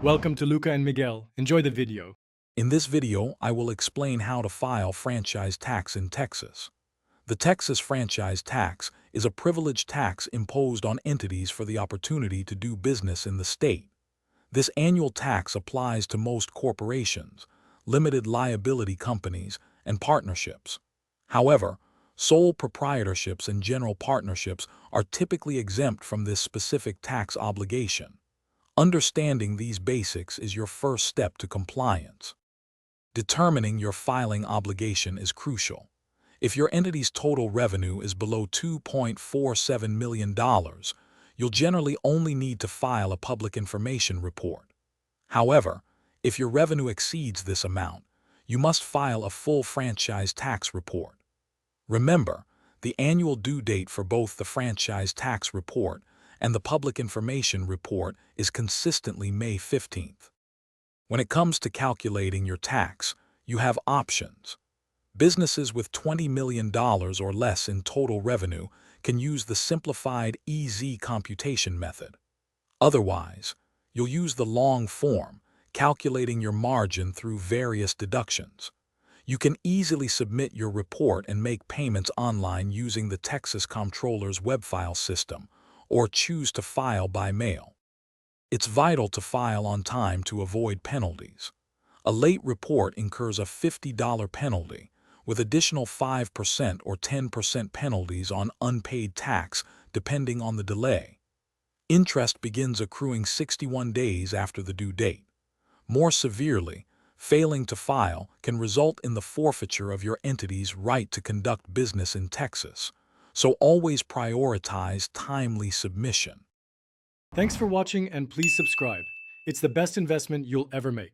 Welcome to Luca and Miguel. Enjoy the video. In this video, I will explain how to file franchise tax in Texas. The Texas franchise tax is a privileged tax imposed on entities for the opportunity to do business in the state. This annual tax applies to most corporations, limited liability companies, and partnerships. However, sole proprietorships and general partnerships are typically exempt from this specific tax obligation. Understanding these basics is your first step to compliance. Determining your filing obligation is crucial. If your entity's total revenue is below $2.47 million, you'll generally only need to file a public information report. However, if your revenue exceeds this amount, you must file a full franchise tax report. Remember, the annual due date for both the franchise tax report and the public information report is consistently May 15th. When it comes to calculating your tax, you have options. Businesses with $20 million or less in total revenue can use the simplified EZ computation method. Otherwise, you'll use the long form, calculating your margin through various deductions. You can easily submit your report and make payments online using the Texas Comptroller's web file system, or choose to file by mail. It's vital to file on time to avoid penalties. A late report incurs a $50 penalty, with additional 5% or 10% penalties on unpaid tax depending on the delay. Interest begins accruing 61 days after the due date. More severely, failing to file can result in the forfeiture of your entity's right to conduct business in Texas, so always prioritize timely submission. Thanks for watching and please subscribe. It's the best investment you'll ever make.